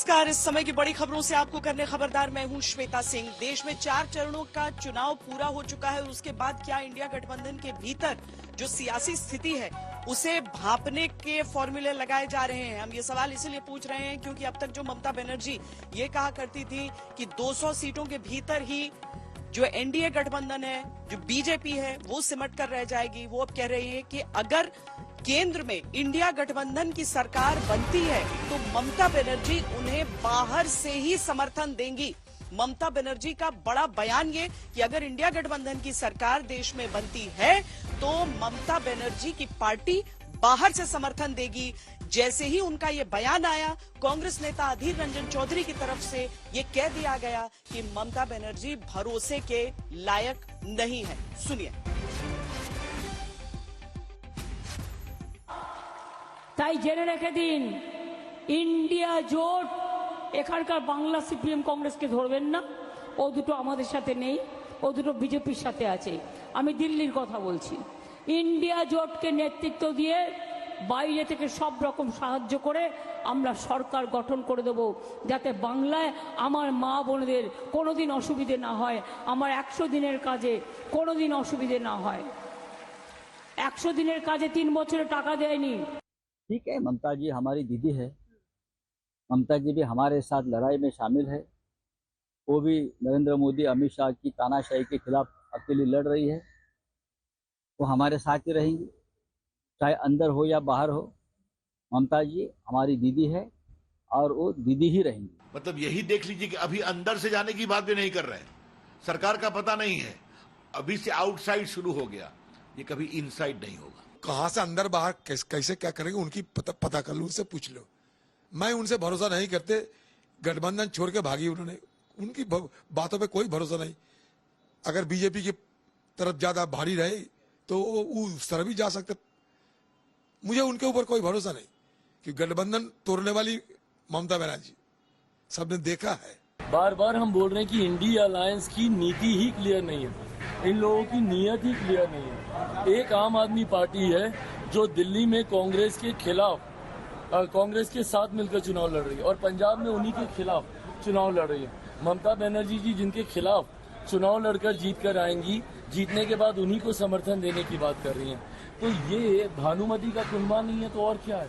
नमस्कार। इस समय की बड़ी खबरों से आपको करने खबरदार मैं हूं श्वेता सिंह। देश में 4 चरणों का चुनाव पूरा हो चुका है और उसके बाद क्या इंडिया गठबंधन के भीतर जो सियासी स्थिति है उसे भांपने के फॉर्मूले लगाए जा रहे हैं। हम ये सवाल इसलिए पूछ रहे हैं क्योंकि अब तक जो ममता बनर्जी ये कहा करती थी कि 200 सीटों के भीतर ही जो एनडीए गठबंधन है, जो बीजेपी है, वो सिमट कर रह जाएगी। वो अब कह रही है कि अगर केंद्र में इंडिया गठबंधन की सरकार बनती है तो ममता बनर्जी उन्हें बाहर से ही समर्थन देंगी। ममता बनर्जी का बड़ा बयान ये कि अगर इंडिया गठबंधन की सरकार देश में बनती है तो ममता बनर्जी की पार्टी बाहर से समर्थन देगी। जैसे ही उनका ये बयान आया, कांग्रेस नेता अधीर रंजन चौधरी की तरफ से ये कह दिया गया कि ममता बनर्जी भरोसे के लायक नहीं है। सुनिए। তাই জেনে রেখে দিন, ইন্ডিয়া জোট এখানকার বাংলা সিপিএম কংগ্রেসকে ধরবেন না। ও দুটো আমাদের সাথে নেই, ও দুটো বিজেপির সাথে আছে। আমি দিল্লির কথা বলছি। ইন্ডিয়া জোটকে নেতৃত্ব দিয়ে বাইরে থেকে সব রকম সাহায্য করে আমরা সরকার গঠন করে দেব, যাতে বাংলায় আমার মা বোনদের কোনোদিন অসুবিধে না হয়, আমার 100 দিনের কাজে কোনোদিন অসুবিধে না হয়। 100 দিনের কাজে 3 বছরে টাকা দেয়নি। ठीक है, ममता जी हमारी दीदी है। ममता जी भी हमारे साथ लड़ाई में शामिल है। वो भी नरेंद्र मोदी अमित शाह की तानाशाही के खिलाफ अकेली लड़ रही है। वो हमारे साथ ही रहेंगी, चाहे अंदर हो या बाहर हो। ममता जी हमारी दीदी है और वो दीदी ही रहेंगी। मतलब यही देख लीजिए कि अभी अंदर से जाने की बात भी नहीं कर रहे हैं, सरकार का पता नहीं है, अभी से आउटसाइड शुरू हो गया, ये कभी इनसाइड नहीं होगा। कहां से अंदर बाहर कैसे क्या करेंगे उनकी पता कर लो, उनसे पूछ लो। मैं उनसे भरोसा नहीं करते, गठबंधन छोड़ के भागी उन्होंने, उनकी बातों पे कोई भरोसा नहीं। अगर बीजेपी की तरफ ज्यादा भारी रहे तो वो उस तरफ भी जा सकते। मुझे उनके ऊपर कोई भरोसा नहीं कि गठबंधन तोड़ने वाली ममता बनर्जी, सबने देखा है। बार बार हम बोल रहे हैं कि इंडिया अलायंस की नीति ही क्लियर नहीं है, इन लोगों की नीयत ही क्लियर नहीं है। एक आम आदमी पार्टी है जो दिल्ली में कांग्रेस के खिलाफ, कांग्रेस के साथ मिलकर चुनाव लड़ रही है और पंजाब में उन्हीं के खिलाफ चुनाव लड़ रही है। ममता बनर्जी जी जिनके खिलाफ चुनाव लड़कर जीत कर आएंगी, जीतने के बाद उन्हीं को समर्थन देने की बात कर रही हैं। तो ये भानुमति का कुनबा नहीं है तो और क्या है?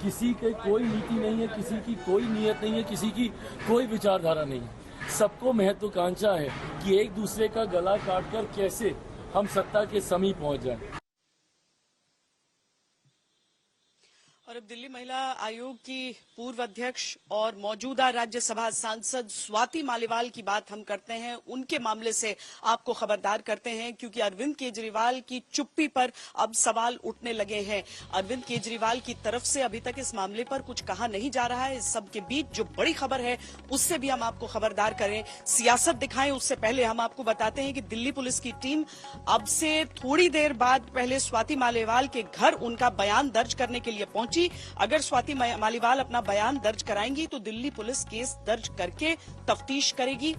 किसी की कोई नीति नहीं है, किसी की कोई नीयत नहीं है, किसी की कोई विचारधारा नहीं है। सबको महत्वाकांक्षा है कि एक दूसरे का गला काटकर कैसे हम सत्ता के समीप पहुंच जाएं। और अब दिल्ली महिला आयोग की पूर्व अध्यक्ष और मौजूदा राज्यसभा सांसद स्वाति मालीवाल की बात हम करते हैं। उनके मामले से आपको खबरदार करते हैं क्योंकि अरविंद केजरीवाल की चुप्पी पर अब सवाल उठने लगे हैं। अरविंद केजरीवाल की तरफ से अभी तक इस मामले पर कुछ कहा नहीं जा रहा है। इस सब के बीच जो बड़ी खबर है उससे भी हम आपको खबरदार करें, सियासत दिखाएं, उससे पहले हम आपको बताते हैं कि दिल्ली पुलिस की टीम अब से थोड़ी देर बाद पहले स्वाति मालीवाल के घर उनका बयान दर्ज करने के लिए पहुंची। अगर स्वाति मालीवाल अपना बयान दर्ज कराएंगी तो दिल्ली पुलिस केस दर्ज करके तफ्तीश करेगी।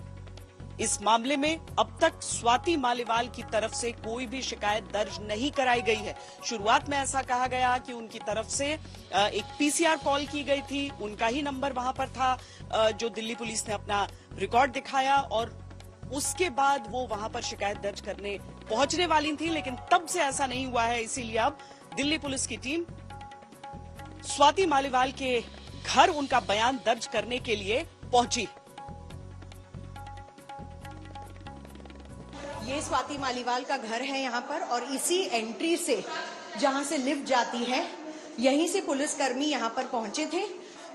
इस मामले में अब तक स्वाति मालीवाल की तरफ से कोई भी शिकायत दर्ज नहीं कराई गई है। शुरुआत में ऐसा कहा गया कि उनकी तरफ से एक पीसीआर कॉल की गई थी, उनका ही नंबर वहां पर था जो दिल्ली पुलिस ने अपना रिकॉर्ड दिखाया और उसके बाद वो वहां पर शिकायत दर्ज करने पहुंचने वाली थी, लेकिन तब से ऐसा नहीं हुआ है। इसीलिए अब दिल्ली पुलिस की टीम स्वाति मालीवाल के घर उनका बयान दर्ज करने के लिए पहुंची। ये स्वाति मालीवाल का घर है यहाँ पर और इसी एंट्री से जहाँ से लिफ्ट जाती है यहीं से पुलिसकर्मी यहाँ पर पहुंचे थे।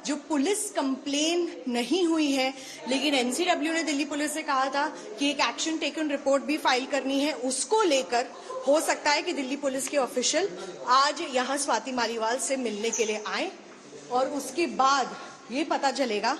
जो पुलिस कंप्लेन नहीं हुई है, लेकिन एनसीडब्ल्यू ने दिल्ली पुलिस से कहा था कि एक एक्शन टेकन रिपोर्ट भी फाइल करनी है, उसको लेकर हो सकता है कि दिल्ली पुलिस के ऑफिशियल आज यहाँ स्वाति मालीवाल से मिलने के लिए आए और उसके बाद ये पता चलेगा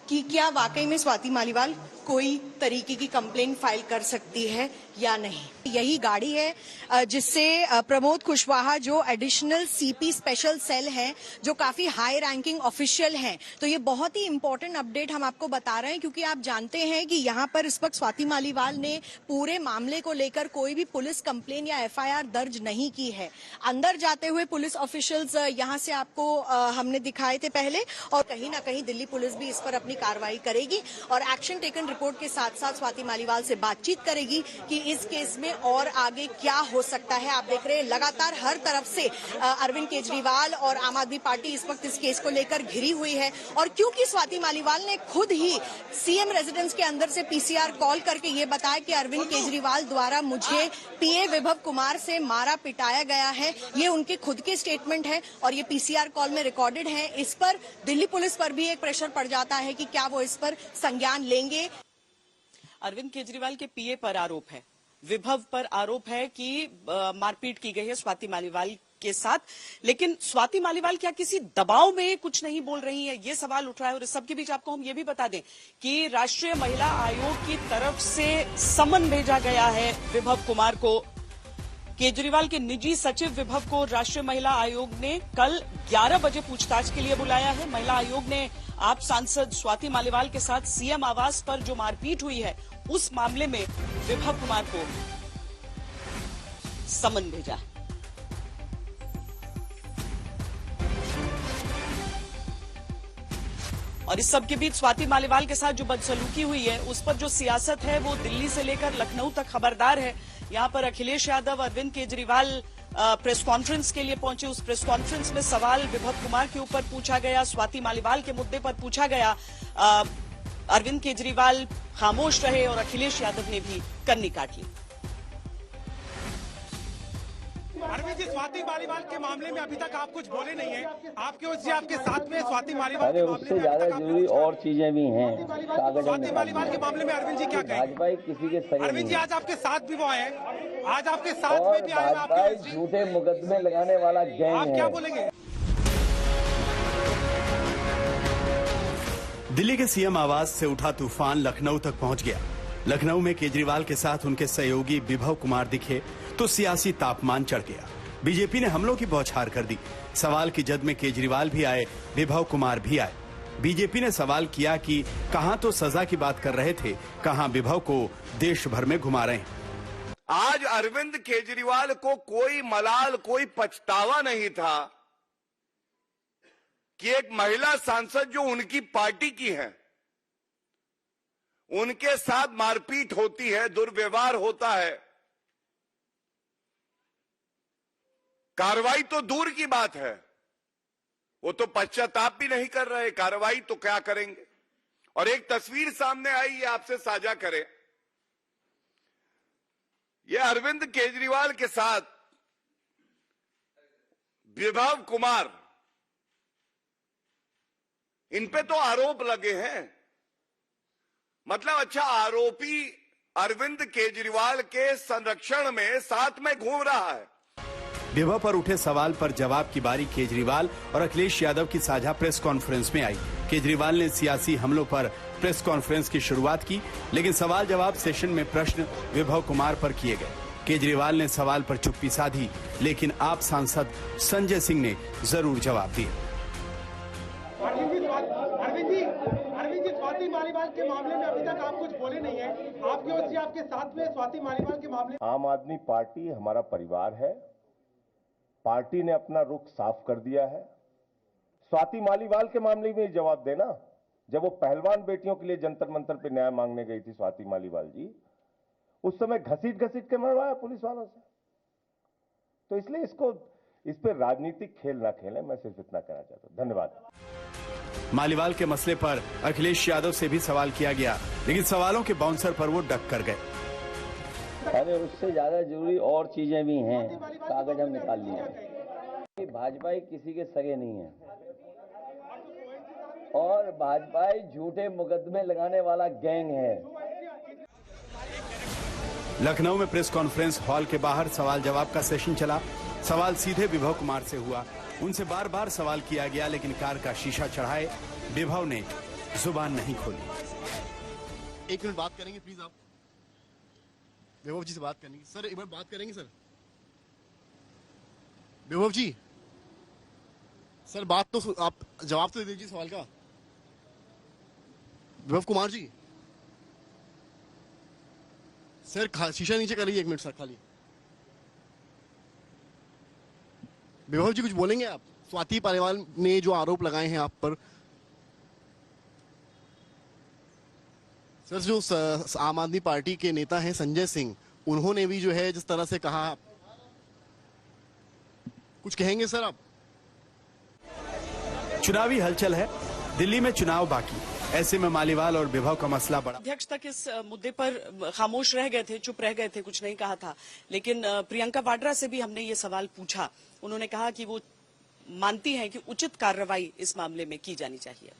कि क्या वाकई में स्वाति मालीवाल कोई तरीके की कंप्लेन फाइल कर सकती है या नहीं। यही गाड़ी है जिससे प्रमोद कुशवाहा जो एडिशनल सीपी स्पेशल सेल हैं, जो काफी हाई रैंकिंग ऑफिशियल हैं, तो ये बहुत ही इंपॉर्टेंट अपडेट हम आपको बता रहे हैं क्योंकि आप जानते हैं कि यहाँ पर इस वक्त स्वाति मालीवाल ने पूरे मामले को लेकर कोई भी पुलिस कंप्लेन या एफआईआर दर्ज नहीं की है। अंदर जाते हुए पुलिस ऑफिशियल्स यहाँ से आपको हमने दिखाए थे पहले, और कहीं ना कहीं दिल्ली पुलिस भी इस पर अपनी कार्रवाई करेगी और एक्शन टेकन रिपोर्ट के साथ साथ स्वाति मालीवाल से बातचीत करेगी कि इस केस में और आगे क्या हो सकता है। आप देख रहे हैं लगातार हर तरफ से अरविंद केजरीवाल और आम आदमी पार्टी इस वक्त इस केस को लेकर घिरी हुई है, और क्योंकि स्वाति मालीवाल ने खुद ही सीएम रेजिडेंस के अंदर से पीसीआर कॉल करके ये बताया कि अरविंद केजरीवाल द्वारा मुझे पीए विभव कुमार से मारा पिटाया गया है, ये उनके खुद के स्टेटमेंट है और ये पीसीआर कॉल में रिकॉर्डेड है। इस पर दिल्ली पुलिस पर भी एक प्रेशर पड़ जाता है कि क्या वो इस पर संज्ञान लेंगे। अरविंद केजरीवाल के पीए पर आरोप है, विभव पर आरोप है कि मारपीट की गई है स्वाति मालीवाल के साथ, लेकिन स्वाति मालीवाल क्या किसी दबाव में कुछ नहीं बोल रही है, ये सवाल उठ रहा है। और इस सबके बीच आपको हम ये भी बता दें कि राष्ट्रीय महिला आयोग की तरफ से समन भेजा गया है विभव कुमार को। केजरीवाल के निजी सचिव विभव को राष्ट्रीय महिला आयोग ने कल 11 बजे पूछताछ के लिए बुलाया है। महिला आयोग ने आप सांसद स्वाति मालीवाल के साथ सीएम आवास पर जो मारपीट हुई है उस मामले में विभव कुमार को समन भेजा है। और इस सब के बीच स्वाति मालीवाल के साथ जो बदसलूकी हुई है उस पर जो सियासत है वो दिल्ली से लेकर लखनऊ तक खबरदार है। यहाँ पर अखिलेश यादव, अरविंद केजरीवाल प्रेस कॉन्फ्रेंस के लिए पहुंचे। उस प्रेस कॉन्फ्रेंस में सवाल विभव कुमार के ऊपर पूछा गया, स्वाति मालीवाल के मुद्दे पर पूछा गया। अरविंद केजरीवाल खामोश रहे और अखिलेश यादव ने भी कन्नी काट ली। अरविंद जी, स्वाति मालीवाल के मामले में अभी तक आप कुछ बोले नहीं है, आपके ओर से आपके साथ में स्वाति मालीवाल अरे उससे ज्यादा जरूरी और चीजें भी हैं। स्वाति मालीवाल के मामले में अरविंद जी क्या कहें? भाजपा किसी के सगे अरविंद जी, आज आपके साथ भी वो आए, आज आपके साथ में भी आए, भाजपा झूठे मुकदमे लगाने वाला गैंग आप है। क्या बोलेंगे? दिल्ली के सीएम आवास से उठा तूफान लखनऊ तक पहुंच गया। लखनऊ में केजरीवाल के साथ उनके सहयोगी विभव कुमार दिखे तो सियासी तापमान चढ़ गया। बीजेपी ने हमलों की बौछार कर दी। सवाल की जद में केजरीवाल भी आए, विभव कुमार भी आए। बीजेपी ने सवाल किया कि कहां तो सजा की बात कर रहे थे, कहां विभव को देश भर में घुमा रहे हैं। आज अरविंद केजरीवाल को कोई मलाल, कोई पछतावा नहीं था कि एक महिला सांसद जो उनकी पार्टी की है, उनके साथ मारपीट होती है, दुर्व्यवहार होता है। कार्रवाई तो दूर की बात है, वो तो पश्चाताप भी नहीं कर रहे, कार्रवाई तो क्या करेंगे। और एक तस्वीर सामने आई, ये आपसे साझा करें। ये अरविंद केजरीवाल के साथ विभव कुमार, इन पे तो आरोप लगे हैं। मतलब अच्छा, आरोपी अरविंद केजरीवाल के संरक्षण में साथ में घूम रहा है। विभव पर उठे सवाल पर जवाब की बारी केजरीवाल और अखिलेश यादव की साझा प्रेस कॉन्फ्रेंस में आई। केजरीवाल ने सियासी हमलों पर प्रेस कॉन्फ्रेंस की शुरुआत की, लेकिन सवाल जवाब सेशन में प्रश्न विभव कुमार पर किए गए। केजरीवाल ने सवाल पर चुप्पी साधी, लेकिन आप सांसद संजय सिंह ने जरूर जवाब दिए। अरविंद जी, स्वाति मालीवाल के मामले में अभी तक आप कुछ बोले नहीं है, आपके ओर से आपके साथ में स्वाति मालीवाल के मामले। आम आदमी पार्टी हमारा परिवार है। पार्टी ने अपना रुख साफ कर दिया है। स्वाति मालीवाल के मामले में जवाब देना, जब वो पहलवान बेटियों के लिए जंतर मंतर पे न्याय मांगने गई थी स्वाति मालीवाल जी, उस समय घसीट के मरवाया पुलिस वालों से। तो इसलिए इस पे राजनीतिक खेल ना खेलें, मैं सिर्फ इतना कहना चाहता हूं। धन्यवाद। मालीवाल के मसले पर अखिलेश यादव से भी सवाल किया गया, लेकिन सवालों के बाउंसर पर वो डक कर गए। अरे उससे ज्यादा जरूरी और चीजें भी हैं, कागज हम निकाल लिए। भाजपा किसी के सगे नहीं है और भाजपा झूठे मुकदमे लगाने वाला गैंग है। लखनऊ में प्रेस कॉन्फ्रेंस हॉल के बाहर सवाल जवाब का सेशन चला। सवाल सीधे विभव कुमार से हुआ। उनसे बार बार सवाल किया गया, लेकिन कार का शीशा चढ़ाए विभव ने जुबान नहीं खोली। एक मिनट बात करेंगे प्लीज आप। विभव जी से बात करनी सर, एक बार बात करेंगे सर। विभव जी सर, बात तो आप जवाब तो दे दीजिए सवाल का। विभव कुमार जी सर, शीशा नीचे करिए 1 मिनट सर खाली। विभव जी कुछ बोलेंगे आप? स्वाति पालीवाल ने जो आरोप लगाए हैं आप पर सर, जो आम आदमी पार्टी के नेता हैं संजय सिंह, उन्होंने भी जो है जिस तरह से कहा, कुछ कहेंगे सर आप? चुनावी हलचल है, दिल्ली में चुनाव बाकी, ऐसे में मालीवाल और विभव का मसला बड़ा। अध्यक्ष तक इस मुद्दे पर खामोश रह गए थे, चुप रह गए थे, कुछ नहीं कहा था। लेकिन प्रियंका वाड्रा से भी हमने ये सवाल पूछा। उन्होंने कहा कि वो मानती हैं कि उचित कार्रवाई इस मामले में की जानी चाहिए।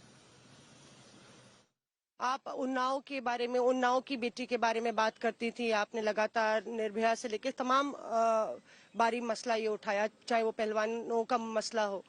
आप उन्नाव के बारे में, उन्नाव की बेटी के बारे में बात करती थी। आपने लगातार निर्भया से लेकर तमाम बारी मसला ये उठाया, चाहे वो पहलवानों का मसला हो,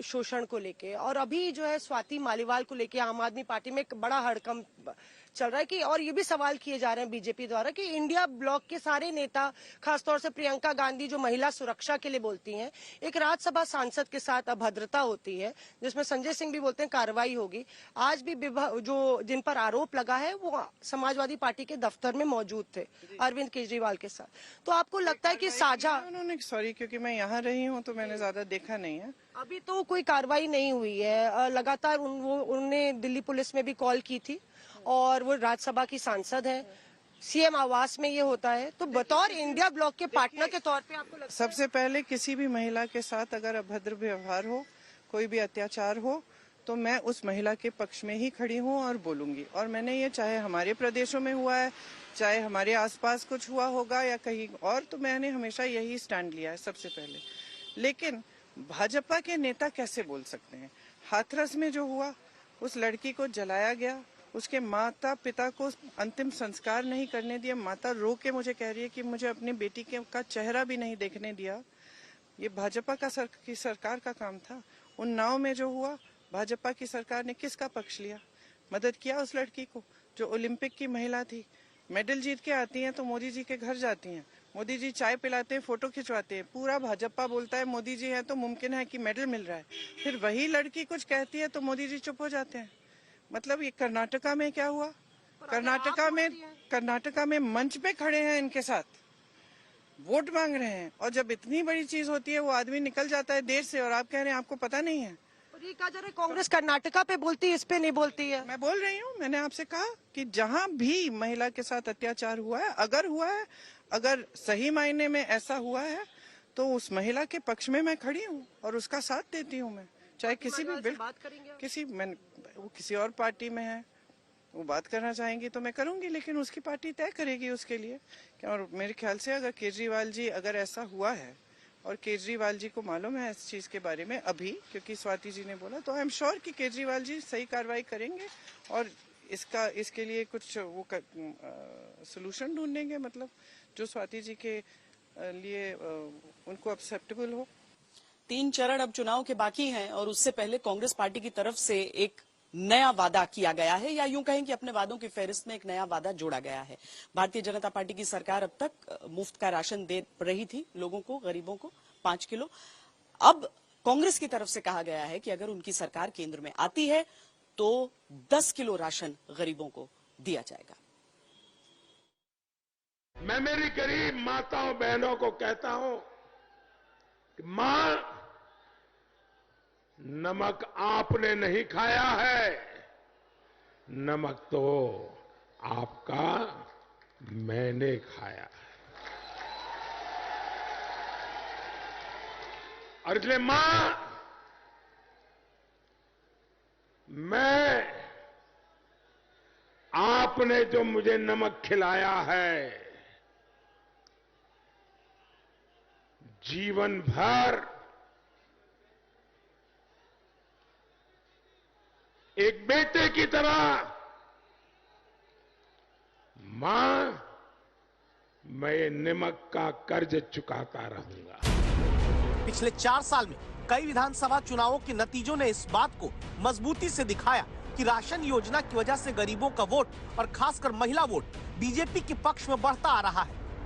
शोषण को लेके, और अभी जो है स्वाति मालीवाल को लेके आम आदमी पार्टी में एक बड़ा हड़कंप चल रहा है कि, और ये भी सवाल किए जा रहे हैं बीजेपी द्वारा कि इंडिया ब्लॉक के सारे नेता, खासतौर से प्रियंका गांधी जो महिला सुरक्षा के लिए बोलती हैं, एक राज्यसभा सांसद के साथ अभद्रता होती है, जिसमें संजय सिंह भी बोलते हैं कार्रवाई होगी। आज भी जो जिन पर आरोप लगा है वो समाजवादी पार्टी के दफ्तर में मौजूद थे अरविंद केजरीवाल के साथ। तो आपको लगता है कि साझा, सॉरी क्योंकि मैं यहाँ रही हूँ तो मैंने ज्यादा देखा नहीं है, अभी तो कोई कार्रवाई नहीं हुई है। लगातार उन्होंने दिल्ली पुलिस में भी कॉल की थी और वो राज्यसभा की सांसद है, सीएम आवास में ये होता है। तो बतौर इंडिया ब्लॉक के पार्टनर के तौर पे आपको लगता सबसे पहले किसी भी महिला के साथ अगर अभद्र व्यवहार हो, कोई भी अत्याचार हो, तो मैं उस महिला के पक्ष में ही खड़ी हूँ और बोलूंगी। और मैंने ये, चाहे हमारे प्रदेशों में हुआ है, चाहे हमारे आसपास कुछ हुआ होगा या कहीं और, तो मैंने हमेशा यही स्टैंड लिया है सबसे पहले। लेकिन भाजपा के नेता कैसे बोल सकते हैं? हाथरस में जो हुआ, उस लड़की को जलाया गया, उसके माता पिता को अंतिम संस्कार नहीं करने दिया, माता रो के मुझे कह रही है कि मुझे अपनी बेटी का चेहरा भी नहीं देखने दिया। ये भाजपा की सरकार का काम था। उन्नाव में जो हुआ, भाजपा की सरकार ने किसका पक्ष लिया? मदद किया उस लड़की को जो ओलंपिक की महिला थी, मेडल जीत के आती हैं तो मोदी जी के घर जाती हैं, मोदी जी चाय पिलाते हैं, फोटो खिंचवाते हैं, पूरा भाजपा बोलता है मोदी जी है तो मुमकिन है कि मेडल मिल रहा है। फिर वही लड़की कुछ कहती है तो मोदी जी चुप हो जाते हैं। मतलब ये कर्नाटका में क्या हुआ? कर्नाटका में मंच पे खड़े हैं, इनके साथ वोट मांग रहे हैं, और जब इतनी बड़ी चीज होती है वो आदमी निकल जाता है देर से, और आप कह रहे हैं आपको पता नहीं है। ये कहा जा रहा है कांग्रेस कर्नाटका पे बोलती है, इस पे नहीं बोलती है। मैं बोल रही हूँ, मैंने आपसे कहा कि जहाँ भी महिला के साथ अत्याचार हुआ है, अगर सही मायने में ऐसा हुआ है तो उस महिला के पक्ष में मैं खड़ी हूँ और उसका साथ देती हूँ। मैं चाहे किसी भी वो किसी और पार्टी में है, वो बात करना चाहेंगी तो मैं करूंगी, लेकिन उसकी पार्टी तय करेगी उसके लिए। और मेरे ख्याल से अगर केजरीवाल जी, अगर ऐसा हुआ है और केजरीवाल जी को मालूम है इस चीज के बारे में अभी, क्योंकि स्वाति जी ने बोला, तो आई एम श्योर कि केजरीवाल जी सही कार्रवाई करेंगे और इसके लिए कुछ वो सोल्यूशन ढूंढेंगे, मतलब जो स्वाति जी के लिए उनको एक्सेप्टेबल हो। 3 चरण अब चुनाव के बाकी हैं और उससे पहले कांग्रेस पार्टी की तरफ से एक नया वादा किया गया है, या यूं कहें कि अपने वादों की फहरिस्त में एक नया वादा जोड़ा गया है। भारतीय जनता पार्टी की सरकार अब तक मुफ्त का राशन दे रही थी लोगों को, गरीबों को 5 किलो। अब कांग्रेस की तरफ से कहा गया है कि अगर उनकी सरकार केंद्र में आती है तो 10 किलो राशन गरीबों को दिया जाएगा। मैं मेरी गरीब माताओं बहनों को कहता हूं कि मां, नमक आपने नहीं खाया है, नमक तो आपका मैंने खाया है। और इसलिए मां, मैं, आपने जो मुझे नमक खिलाया है, जीवन भर एक बेटे की तरह, मां, मैं नमक का कर्ज चुकाता रहूंगा। पिछले 4 साल में कई विधानसभा चुनावों के नतीजों ने इस बात को मजबूती से दिखाया कि राशन योजना की वजह से गरीबों का वोट और खासकर महिला वोट बीजेपी के पक्ष में बढ़ता आ रहा है।